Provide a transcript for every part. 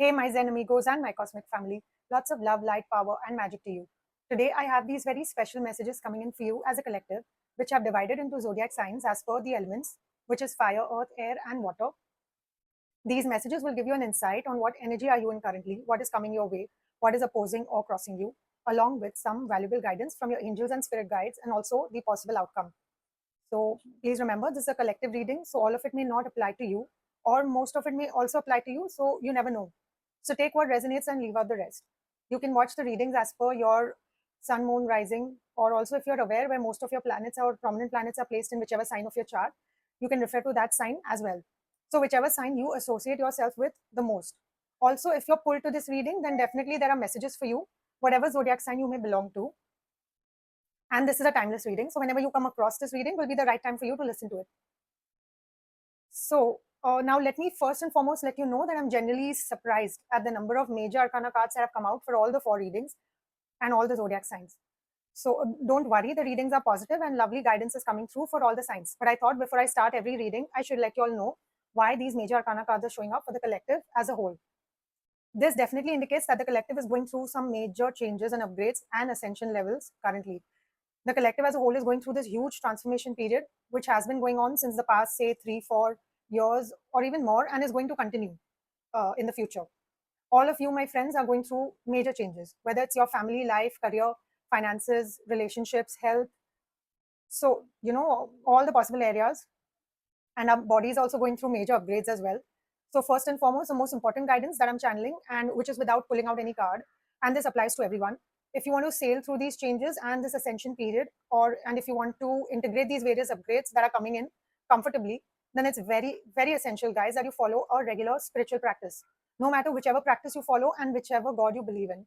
Hey, my Zen amigos and my cosmic family. Lots of love, light, power, and magic to you. Today, I have these very special messages coming in for you as a collective, which I've divided into zodiac signs as per the elements, which is fire, earth, air, and water. These messages will give you an insight on what energy are you in currently, what is coming your way, what is opposing or crossing you, along with some valuable guidance from your angels and spirit guides, and also the possible outcome. So please remember, this is a collective reading, so all of it may not apply to you, or most of it may also apply to you, so you never know. So take what resonates and leave out the rest. You can watch the readings as per your sun, moon, rising, or also if you're aware where most of your planets or prominent planets are placed in whichever sign of your chart, you can refer to that sign as well. So whichever sign you associate yourself with the most. Also, if you're pulled to this reading, then definitely there are messages for you, whatever zodiac sign you may belong to. And this is a timeless reading. So whenever you come across this reading, will be the right time for you to listen to it. So now let me first and foremost let you know that I'm generally surprised at the number of major arcana cards that have come out for all the 4 readings and all the zodiac signs. So don't worry, the readings are positive and lovely guidance is coming through for all the signs. But I thought before I start every reading, I should let you all know why these major arcana cards are showing up for the collective as a whole. This definitely indicates that the collective is going through some major changes and upgrades and ascension levels currently. The collective as a whole is going through this huge transformation period, which has been going on since the past, say, 3-4 years or even more, and is going to continue in the future. All of you, my friends, are going through major changes, whether it's your family life, career, finances, relationships, health. So, all the possible areas. And our body is also going through major upgrades as well. So, first and foremost, the most important guidance that I'm channeling, and which is without pulling out any card, and this applies to everyone. If you want to sail through these changes and this ascension period, and if you want to integrate these various upgrades that are coming in comfortably, then it's very, very essential, guys, that you follow a regular spiritual practice, no matter whichever practice you follow and whichever God you believe in.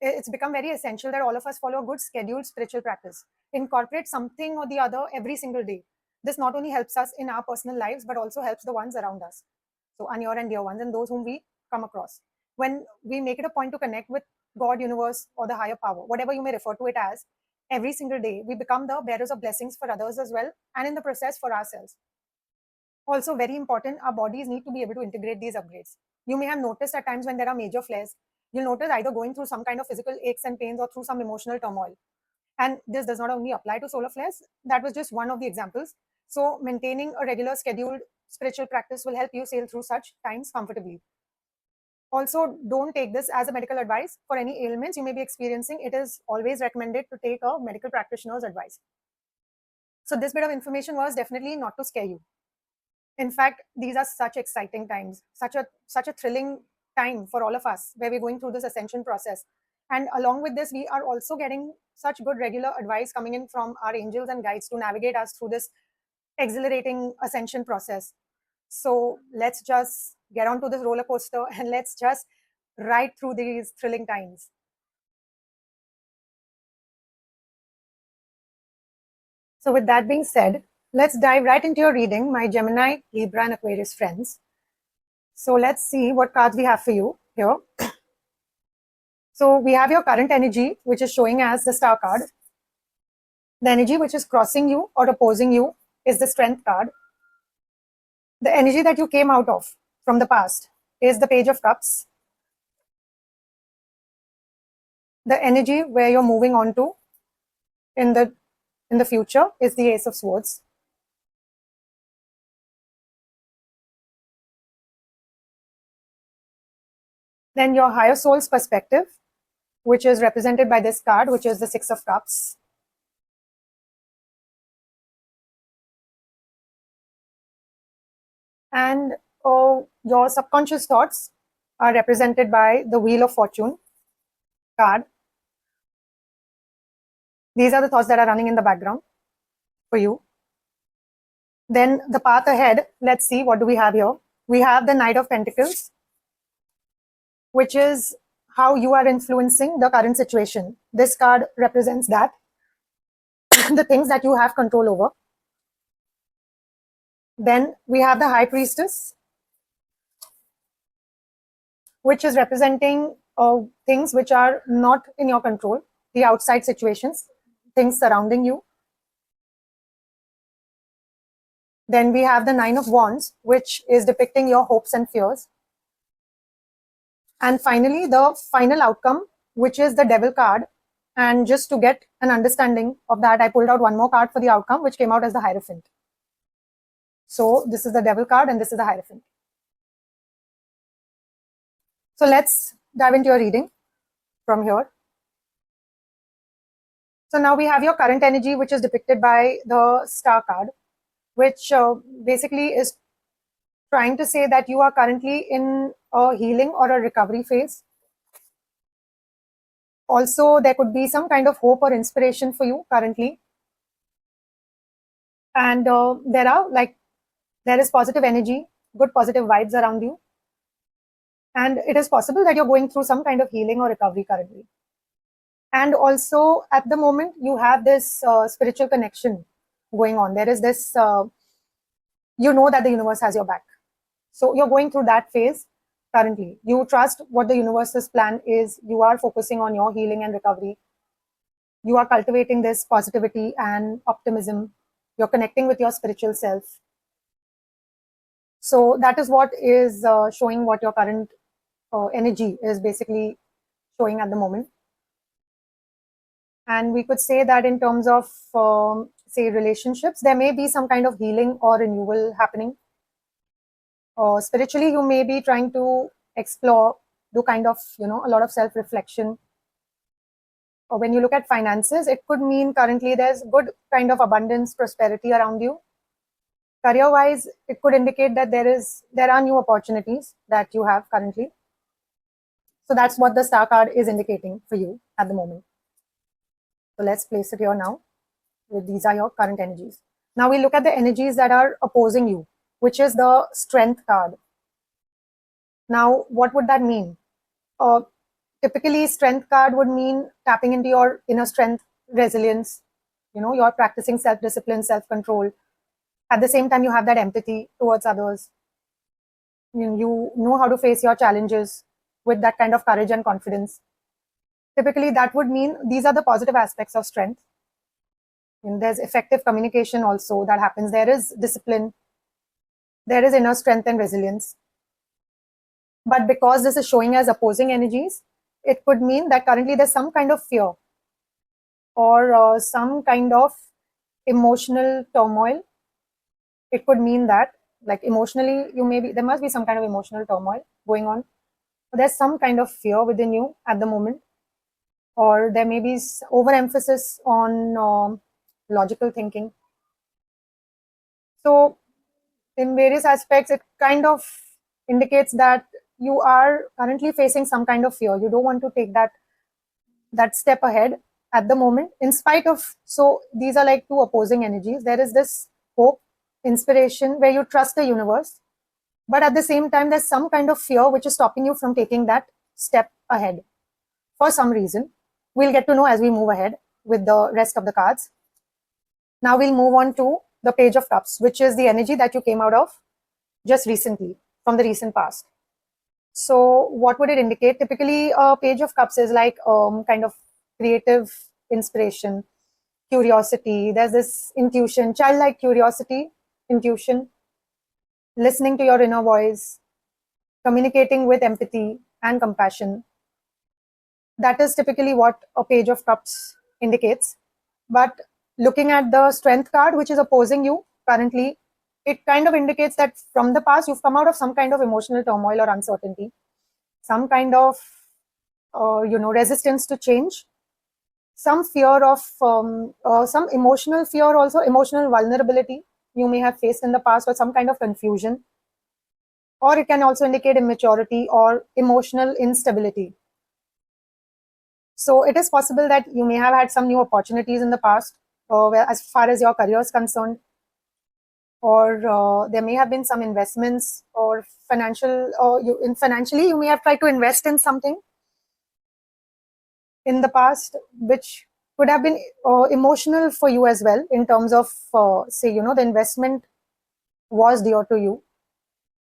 It's become very essential that all of us follow a good scheduled spiritual practice, incorporate something or the other every single day. This not only helps us in our personal lives, but also helps the ones around us. So, our near and dear ones and those whom we come across. When we make it a point to connect with God, universe, or the higher power, whatever you may refer to it as, every single day, we become the bearers of blessings for others as well, and in the process for ourselves. Also, very important, our bodies need to be able to integrate these upgrades. You may have noticed at times when there are major flares, you'll notice either going through some kind of physical aches and pains or through some emotional turmoil. And this does not only apply to solar flares, that was just one of the examples. So, maintaining a regular scheduled spiritual practice will help you sail through such times comfortably. Also, don't take this as a medical advice. For any ailments you may be experiencing, it is always recommended to take a medical practitioner's advice. So, this bit of information was definitely not to scare you. In fact, these are such exciting times, such a thrilling time for all of us, where we're going through this ascension process. And along with this, we are also getting such good regular advice coming in from our angels and guides to navigate us through this exhilarating ascension process. So let's just get onto this roller coaster and let's just ride through these thrilling times. So with that being said, let's dive right into your reading, my Gemini, Libra, and Aquarius friends. So let's see what cards we have for you here. So we have your current energy, which is showing as the Star card. The energy which is crossing you or opposing you is the Strength card. The energy that you came out of from the past is the Page of Cups. The energy where you're moving on to in the future is the Ace of Swords. Then your higher soul's perspective, which is represented by this card, which is the Six of Cups. And your subconscious thoughts are represented by the Wheel of Fortune card. These are the thoughts that are running in the background for you. Then the path ahead, let's see, what do we have here? We have the Knight of Pentacles, which is how you are influencing the current situation. This card represents that, the things that you have control over. Then we have the High Priestess, which is representing things which are not in your control, the outside situations, things surrounding you. Then we have the Nine of Wands, which is depicting your hopes and fears. And finally, the final outcome, which is the Devil card. And just to get an understanding of that, I pulled out one more card for the outcome, which came out as the Hierophant. So this is the Devil card and this is the Hierophant. So let's dive into your reading from here. So now we have your current energy, which is depicted by the Star card, which basically is trying to say that you are currently in a healing or a recovery phase. Also, there could be some kind of hope or inspiration for you currently. And there is positive energy, good positive vibes around you. And it is possible that you're going through some kind of healing or recovery currently. And also at the moment, you have this spiritual connection going on. There is this, you know that the universe has your back. So you're going through that phase currently. You trust what the universe's plan is. You are focusing on your healing and recovery. You are cultivating this positivity and optimism. You're connecting with your spiritual self. So that is what is showing what your current energy is basically showing at the moment. And we could say that in terms of, say, relationships, there may be some kind of healing or renewal happening. Spiritually, you may be trying to explore, do kind of, a lot of self-reflection. Or when you look at finances, it could mean currently there's good kind of abundance, prosperity around you. Career-wise, it could indicate that there are new opportunities that you have currently. So that's what the Star card is indicating for you at the moment. So let's place it here now. These are your current energies. Now we look at the energies that are opposing you, which is the Strength card. Now, what would that mean? Typically, Strength card would mean tapping into your inner strength, resilience. You're practicing self-discipline, self-control. At the same time, you have that empathy towards others. You know how to face your challenges with that kind of courage and confidence. Typically, that would mean these are the positive aspects of strength. And there's effective communication also that happens. There is discipline. There is inner strength and resilience. But because this is showing as opposing energies, it could mean that currently there's some kind of fear or some kind of emotional turmoil. It could mean that, like, emotionally, there must be some kind of emotional turmoil going on. There's some kind of fear within you at the moment, or there may be overemphasis on logical thinking. So in various aspects, it kind of indicates that you are currently facing some kind of fear. You don't want to take that step ahead at the moment, in spite of, so these are like two opposing energies. There is this hope, inspiration, where you trust the universe, but at the same time, there's some kind of fear which is stopping you from taking that step ahead for some reason. We'll get to know as we move ahead with the rest of the cards. Now we'll move on to the Page of Cups, which is the energy that you came out of just recently, from the recent past. So what would it indicate? Typically, a Page of Cups is like kind of creative inspiration, curiosity. There's this intuition, childlike curiosity, intuition, listening to your inner voice, communicating with empathy and compassion. That is typically what a Page of Cups indicates. But looking at the Strength card, which is opposing you currently, it kind of indicates that from the past, you've come out of some kind of emotional turmoil or uncertainty, some kind of, resistance to change, some fear of, some emotional fear also, emotional vulnerability you may have faced in the past, or some kind of confusion. Or it can also indicate immaturity or emotional instability. So it is possible that you may have had some new opportunities in the past, as far as your career is concerned, or there may have been some investments or financially you may have tried to invest in something in the past, which could have been emotional for you as well, in terms of, say, the investment was dear to you.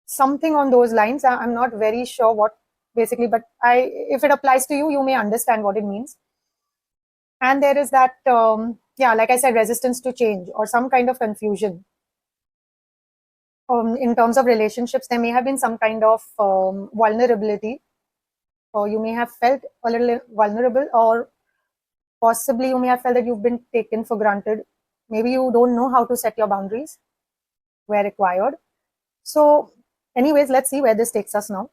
Something on those lines. I'm not very sure what basically, but if it applies to you, you may understand what it means. And there is that, like I said, resistance to change or some kind of confusion. In terms of relationships, there may have been some kind of vulnerability or you may have felt a little vulnerable, or possibly you may have felt that you've been taken for granted. Maybe you don't know how to set your boundaries where required. So anyways, let's see where this takes us now.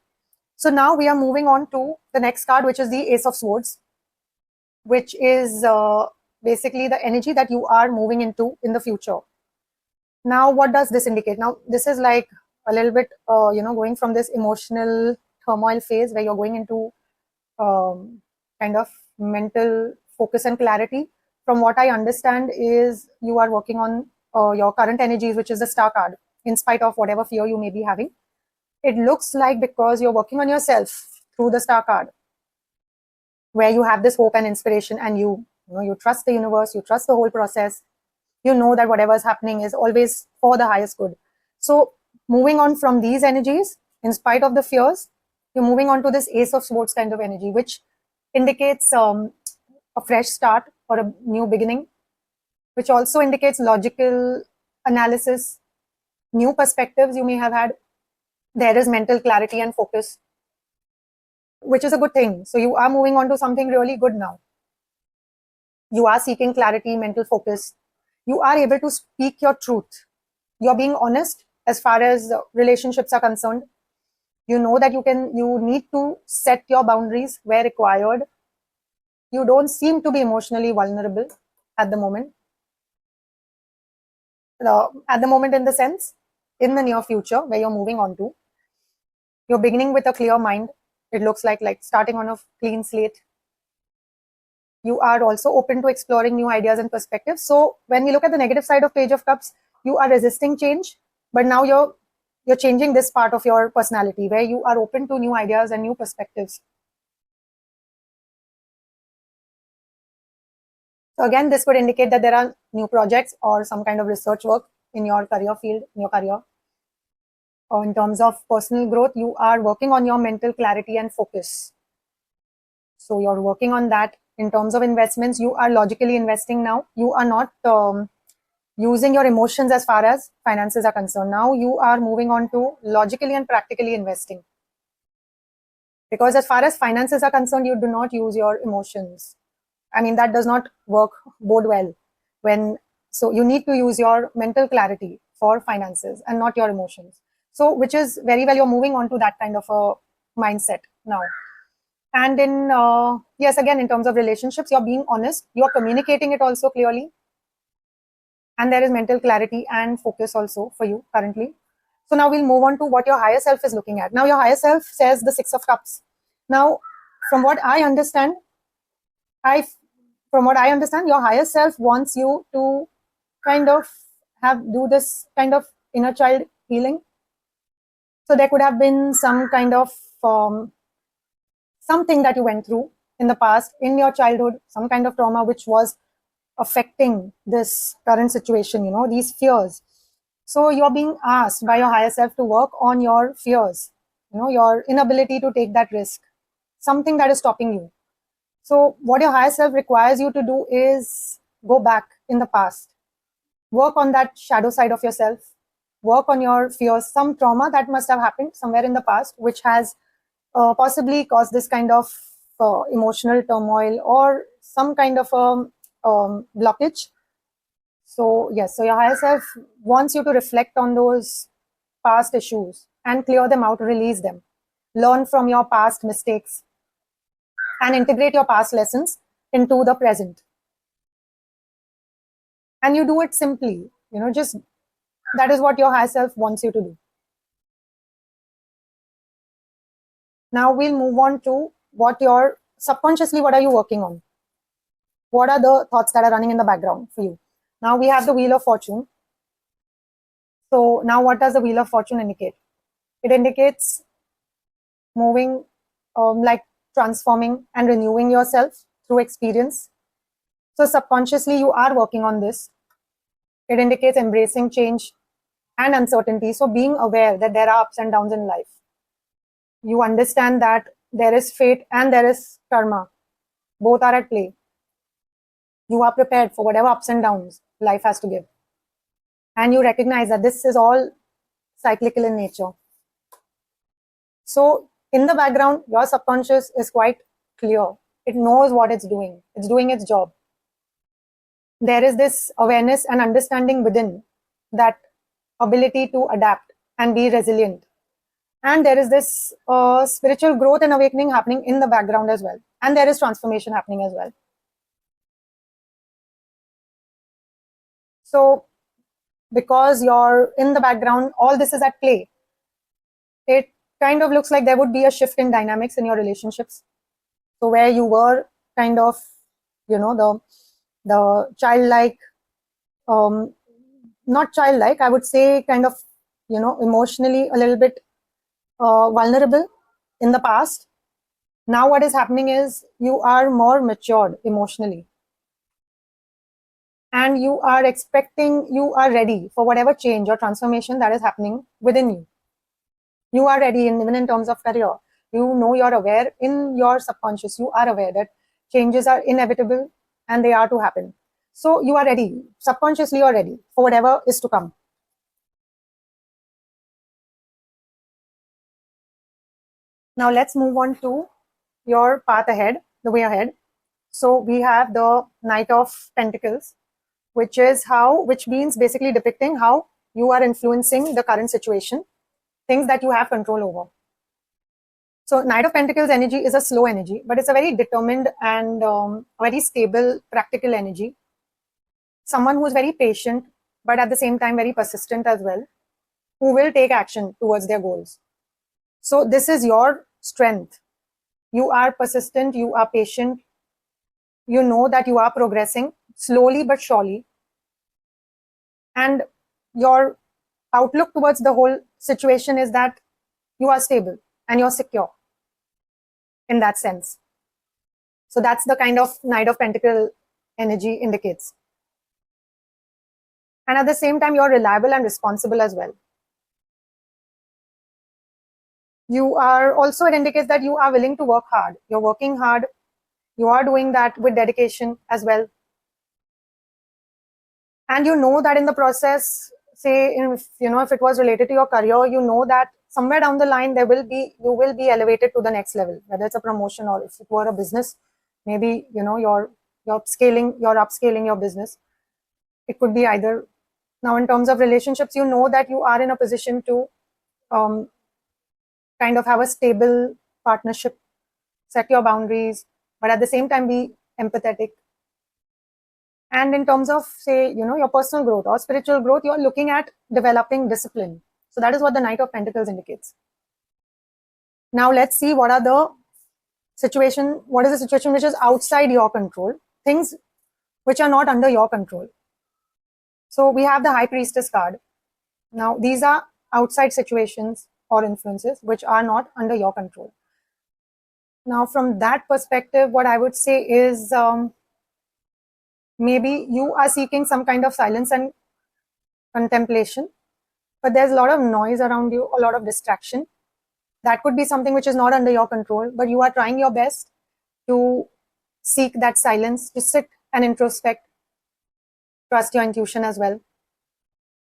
So now we are moving on to the next card, which is the Ace of Swords, which is basically the energy that you are moving into in the future. Now, what does this indicate? Now, this is like a little bit, going from this emotional turmoil phase where you're going into kind of mental focus and clarity. From what I understand is you are working on your current energies, which is the Star card, in spite of whatever fear you may be having. It looks like because you're working on yourself through the Star card, where you have this hope and inspiration, and you trust the universe, you trust the whole process, you know that whatever is happening is always for the highest good. So moving on from these energies, in spite of the fears, you're moving on to this Ace of Swords kind of energy, which indicates a fresh start or a new beginning, which also indicates logical analysis, new perspectives you may have had. There is mental clarity and focus, which is a good thing. So you are moving on to something really good now. You are seeking clarity, mental focus. You are able to speak your truth. You're being honest as far as relationships are concerned. You know that you need to set your boundaries where required. You don't seem to be emotionally vulnerable at the moment. At the moment, in the sense, in the near future, where you're moving on to, you're beginning with a clear mind. It looks like starting on a clean slate. You are also open to exploring new ideas and perspectives. So when we look at the negative side of Page of Cups, you are resisting change, but now you're changing this part of your personality where you are open to new ideas and new perspectives. So again, this could indicate that there are new projects or some kind of research work in your career field, in your career. Or in terms of personal growth, you are working on your mental clarity and focus. So you're working on that. In terms of investments, you are logically investing now. You are not using your emotions as far as finances are concerned. Now you are moving on to logically and practically investing. Because as far as finances are concerned, you do not use your emotions. I mean, that does not bode well. So you need to use your mental clarity for finances and not your emotions. So which is very well, you're moving on to that kind of a mindset now. And yes, again, in terms of relationships, you're being honest, you're communicating it also clearly. And there is mental clarity and focus also for you currently. So now we'll move on to what your higher self is looking at. Now your higher self says the Six of Cups. Now, from what I understand, your higher self wants you to kind of do this kind of inner child healing. So there could have been some kind of something that you went through in the past, in your childhood, some kind of trauma which was affecting this current situation, these fears. So you're being asked by your higher self to work on your fears, your inability to take that risk, something that is stopping you. So what your higher self requires you to do is go back in the past, work on that shadow side of yourself, work on your fears, some trauma that must have happened somewhere in the past, which has possibly caused this kind of emotional turmoil or some kind of blockage. So yes, so your higher self wants you to reflect on those past issues and clear them out, release them, learn from your past mistakes, and integrate your past lessons into the present. And you do it simply, just that is what your higher self wants you to do. Now we'll move on to what are you working on? What are the thoughts that are running in the background for you? Now we have the Wheel of Fortune. So now what does the Wheel of Fortune indicate? It indicates moving, transforming and renewing yourself through experience. So subconsciously you are working on this. It indicates embracing change and uncertainty. So being aware that there are ups and downs in life. You understand that there is fate and there is karma. Both are at play. You are prepared for whatever ups and downs life has to give. And you recognize that this is all cyclical in nature. So in the background, your subconscious is quite clear. It knows what it's doing. It's doing its job. There is this awareness and understanding within, that ability to adapt and be resilient. And there is this spiritual growth and awakening happening in the background as well. And there is transformation happening as well. So because you're in the background, all this is at play. It kind of looks like there would be a shift in dynamics in your relationships. So where you were kind of, the childlike, not childlike, I would say kind of, emotionally a little bit vulnerable in the past. Now what is happening is you are more matured emotionally. And you are ready for whatever change or transformation that is happening within you. You are ready, even in terms of career. You're aware in your subconscious, you are aware that changes are inevitable and they are to happen. So you are ready. Subconsciously, you're ready for whatever is to come. Now let's move on to your path ahead, the way ahead. So we have the Knight of Pentacles, which means basically depicting how you are influencing the current situation, things that you have control over. So Knight of Pentacles energy is a slow energy, but it's a very determined and very stable, practical energy. Someone who's very patient, but at the same time very persistent as well, who will take action towards their goals. So this is your strength. You are persistent, you are patient, you know that you are progressing slowly but surely. And your outlook towards the whole situation is that you are stable and you're secure in that sense. So that's the kind of Knight of Pentacles energy indicates. And at the same time, you're reliable and responsible as well. You are also, it indicates that you are willing to work hard. You're working hard. You are doing that with dedication as well. And you know that in the process, say, if it was related to your career, you know that somewhere down the line, you will be elevated to the next level, whether it's a promotion or if it were a business, maybe, you're upscaling your business. It could be either. Now, in terms of relationships, you know that you are in a position to kind of have a stable partnership, set your boundaries, but at the same time be empathetic. And in terms of, say, your personal growth or spiritual growth, you're looking at developing discipline. So that is what the Knight of Pentacles indicates. Now let's see what is the situation which is outside your control, things which are not under your control. So we have the High Priestess card. Now these are outside situations or influences which are not under your control. Now from that perspective, what I would say is maybe you are seeking some kind of silence and contemplation, but there's a lot of noise around you, a lot of distraction. That could be something which is not under your control, but you are trying your best to seek that silence, to sit and introspect, trust your intuition as well.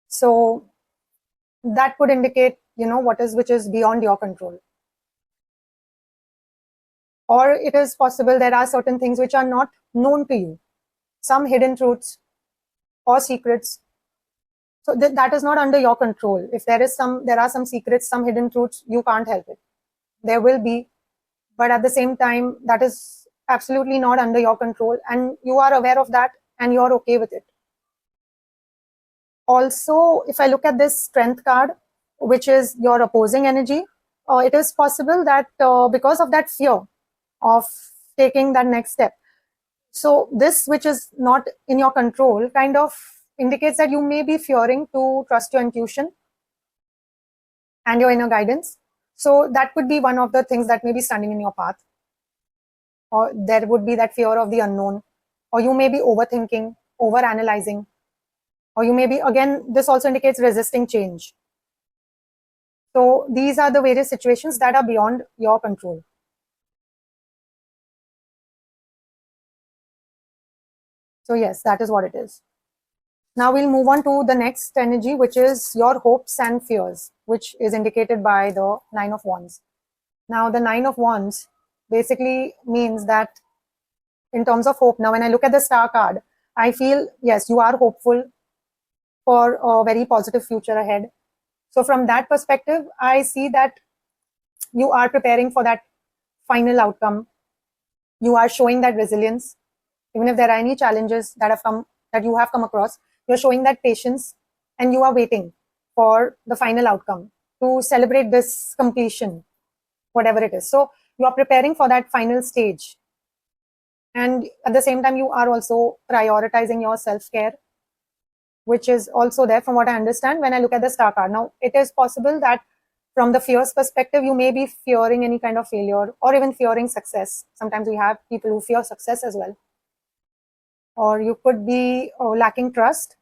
So that could indicate, which is beyond your control. Or it is possible there are certain things which are not known to you, some hidden truths or secrets. So that is not under your control. If there are some secrets, some hidden truths, you can't help it. There will be, but at the same time, that is absolutely not under your control, and you are aware of that and you're okay with it. Also, if I look at this Strength card, which is your opposing energy, it is possible that because of that fear of taking that next step, so this which is not in your control kind of indicates that you may be fearing to trust your intuition and your inner guidance. So that could be one of the things that may be standing in your path. Or there would be that fear of the unknown, or you may be overthinking, overanalyzing, or you may be, again, this also indicates resisting change. So these are the various situations that are beyond your control. So yes, that is what it is. Now we'll move on to the next energy, which is your hopes and fears, which is indicated by the Nine of Wands. Now, the Nine of Wands basically means that in terms of hope, now when I look at the star card, I feel, yes, you are hopeful for a very positive future ahead. So from that perspective, I see that you are preparing for that final outcome. You are showing that resilience. Even if there are any challenges that you have come across, you're showing that patience, and you are waiting for the final outcome to celebrate this completion, whatever it is. So you are preparing for that final stage. And at the same time, you are also prioritizing your self-care, which is also there from what I understand when I look at the star card. Now, it is possible that from the fears perspective, you may be fearing any kind of failure or even fearing success. Sometimes we have people who fear success as well. Or you could be lacking trust,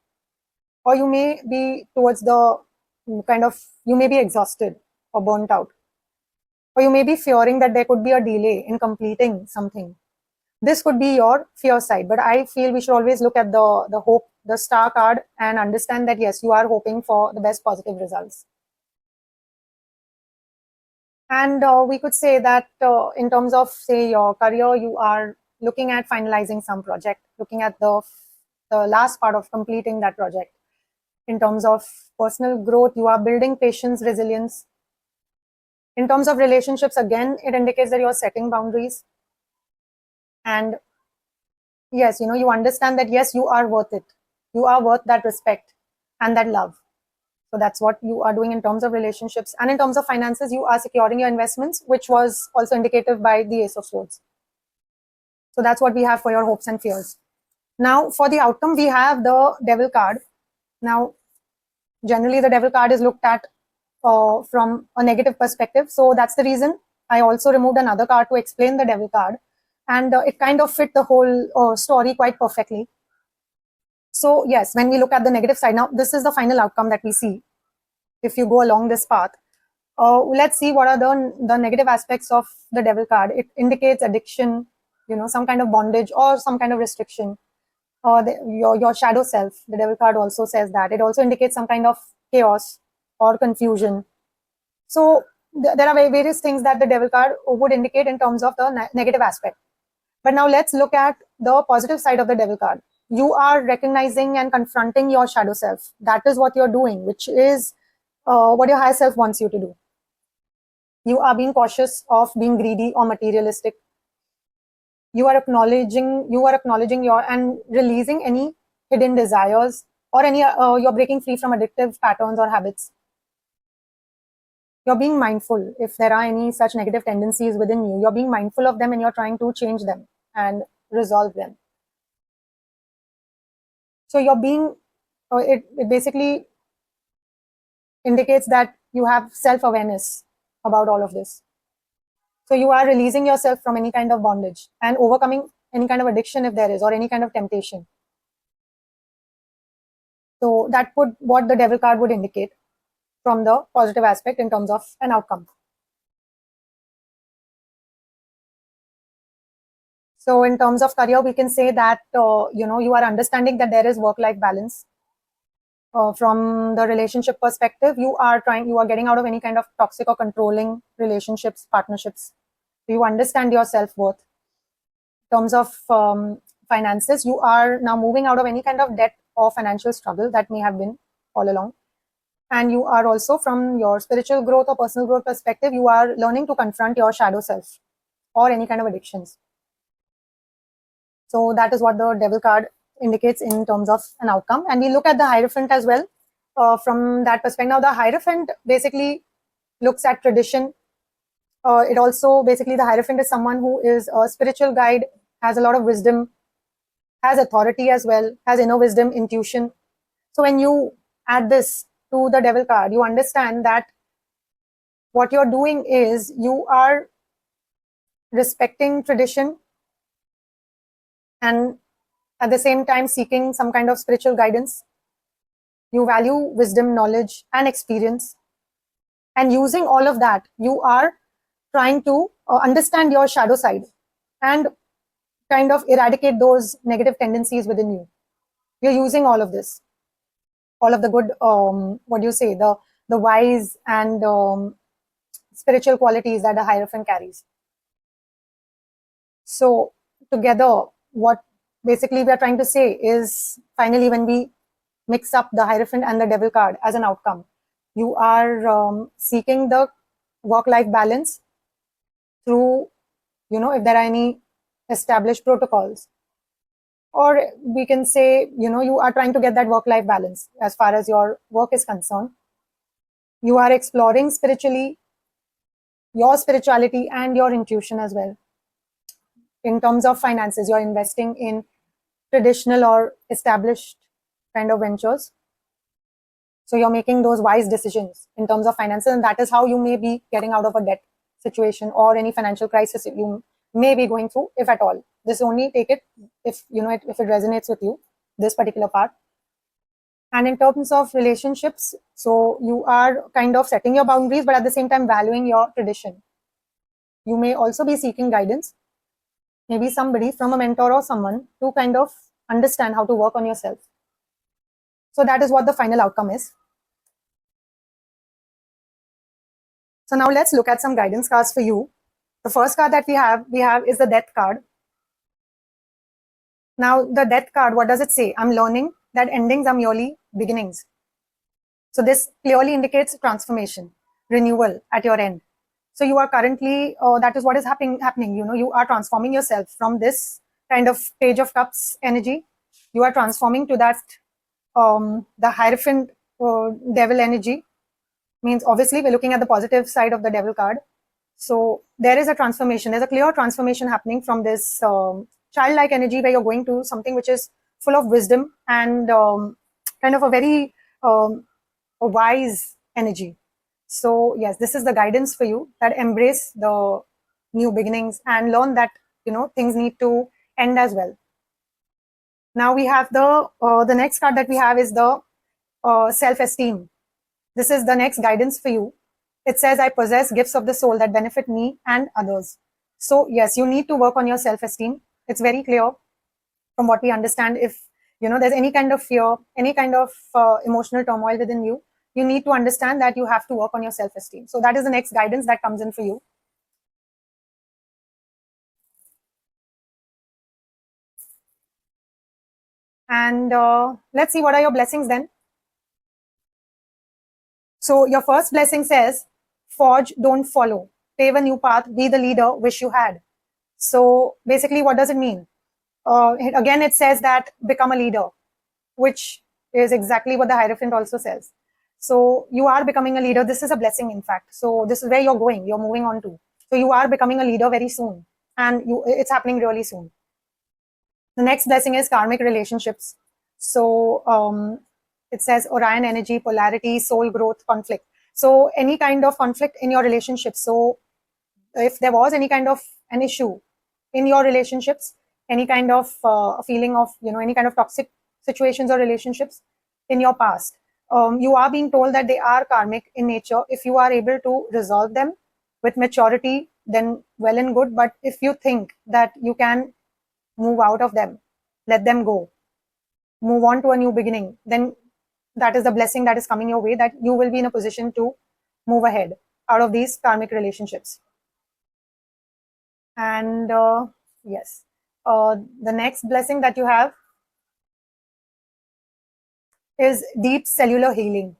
or you may be towards the you may be exhausted or burnt out, or you may be fearing that there could be a delay in completing something. This could be your fear side, but I feel we should always look at the hope, the star card, and understand that yes, you are hoping for the best positive results. And we could say that in terms of, say, your career, you are looking at finalizing some project, looking at the last part of completing that project. In terms of personal growth, you are building patience, resilience. In terms of relationships, again, it indicates that you're setting boundaries. And yes, you understand that yes, you are worth it. You are worth that respect and that love. So that's what you are doing in terms of relationships. And in terms of finances, you are securing your investments, which was also indicative by the Ace of Swords. So that's what we have for your hopes and fears. Now, for the outcome, we have the Devil card. Now, generally, the Devil card is looked at from a negative perspective. So that's the reason I also removed another card to explain the Devil card. And it kind of fit the whole story quite perfectly. So yes, when we look at the negative side, now this is the final outcome that we see if you go along this path. Let's see what are the negative aspects of the Devil card. It indicates addiction, some kind of bondage or some kind of restriction. Your shadow self, the Devil card also says that. It also indicates some kind of chaos or confusion. So there are various things that the Devil card would indicate in terms of the negative aspect. But now let's look at the positive side of the Devil card. You are recognizing and confronting your shadow self. That is what you're doing, which is what your higher self wants you to do. You are being cautious of being greedy or materialistic. You are acknowledging your and releasing any hidden desires, or any you're breaking free from addictive patterns or habits. You're being mindful if there are any such negative tendencies within you. You're being mindful of them and you're trying to change them and resolve them. So you're being, it basically indicates that you have self-awareness about all of this. So you are releasing yourself from any kind of bondage and overcoming any kind of addiction if there is, or any kind of temptation. So that would what the Devil card would indicate from the positive aspect in terms of an outcome. So in terms of career, we can say that you are understanding that there is work-life balance. From the relationship perspective, you are getting out of any kind of toxic or controlling relationships, partnerships. You understand your self-worth. In terms of finances, you are now moving out of any kind of debt or financial struggle that may have been all along. And you are also, from your spiritual growth or personal growth perspective, you are learning to confront your shadow self or any kind of addictions. So that is what the Devil card indicates in terms of an outcome. And we look at the Hierophant as well from that perspective. Now, the Hierophant basically looks at tradition. It also, basically, the Hierophant is someone who is a spiritual guide, has a lot of wisdom, has authority as well, has inner wisdom, intuition. So when you add this to the Devil card, you understand that what you're doing is you are respecting tradition and at the same time seeking some kind of spiritual guidance. You value wisdom, knowledge, and experience. And using all of that, you are trying to understand your shadow side and kind of eradicate those negative tendencies within you. You're using all of this, all of the good, the wise and spiritual qualities that the Hierophant carries. So together, what basically we are trying to say is, finally, when we mix up the Hierophant and the Devil card as an outcome, you are seeking the work-life balance through, if there are any established protocols, or we can say, you are trying to get that work-life balance as far as your work is concerned. You are exploring spiritually, your spirituality and your intuition as well. In terms of finances, you're investing in traditional or established kind of ventures. So you're making those wise decisions in terms of finances, and that is how you may be getting out of a debt situation or any financial crisis you may be going through, if at all. This only take it if if it resonates with you, this particular part. And in terms of relationships, so you are kind of setting your boundaries, but at the same time valuing your tradition. You may also be seeking guidance, maybe somebody from a mentor or someone, to kind of understand how to work on yourself. So that is what the final outcome is. So now let's look at some guidance cards for you. The first card that we have is the Death card. Now the Death card, what does it say? I'm learning that endings are merely beginnings. So this clearly indicates transformation, renewal at your end. So you are currently, that is what is happening. You are transforming yourself from this kind of Page of Cups energy. You are transforming to that, the Hierophant Devil energy. Means obviously we're looking at the positive side of the Devil card. So there is a transformation. There's a clear transformation happening from this childlike energy, where you're going to something which is full of wisdom and kind of a very a wise energy. So yes, this is the guidance for you, that embrace the new beginnings and learn that things need to end as well. Now we have the next card that we have is the self-esteem. This is the next guidance for you. It says, I possess gifts of the soul that benefit me and others. So yes, you need to work on your self-esteem. It's very clear from what we understand. If there's any kind of fear, any kind of emotional turmoil within you, you need to understand that you have to work on your self-esteem. So that is the next guidance that comes in for you. And let's see, what are your blessings then? So your first blessing says, forge, don't follow. Pave a new path, be the leader wish you had. So basically, what does it mean? Again, it says that become a leader, which is exactly what the Hierophant also says. So you are becoming a leader. This is a blessing, in fact. So this is where you're going. You're moving on to. So you are becoming a leader very soon, and it's happening really soon. The next blessing is karmic relationships. So it says Orion energy, polarity, soul growth, conflict. So any kind of conflict in your relationships. So if there was any kind of an issue in your relationships, any kind of feeling of, any kind of toxic situations or relationships in your past, you are being told that they are karmic in nature. If you are able to resolve them with maturity, then well and good. But if you think that you can move out of them, let them go, move on to a new beginning, then that is the blessing that is coming your way, that you will be in a position to move ahead out of these karmic relationships. And yes, the next blessing that you have is deep cellular healing,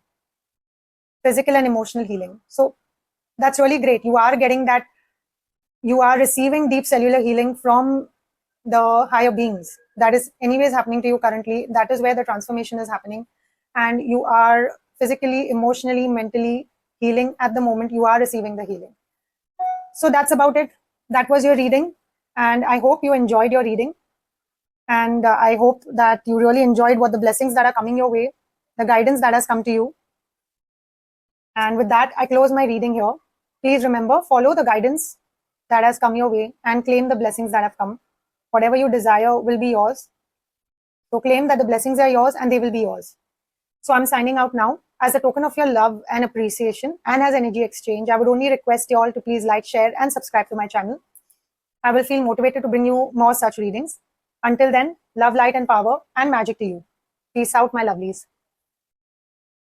physical and emotional healing. So that's really great. You are getting that, you are receiving deep cellular healing from the higher beings. That is anyways happening to you currently. That is where the transformation is happening. And you are physically, emotionally, mentally healing at the moment. You are receiving the healing. So that's about it. That was your reading. And I hope you enjoyed your reading. And I hope that you really enjoyed what the blessings that are coming your way, the guidance that has come to you. And with that, I close my reading here. Please remember, follow the guidance that has come your way and claim the blessings that have come. Whatever you desire will be yours. So claim that the blessings are yours and they will be yours. So I'm signing out now. As a token of your love and appreciation and as energy exchange, I would only request you all to please like, share and subscribe to my channel. I will feel motivated to bring you more such readings. Until then, love, light and power and magic to you. Peace out, my lovelies.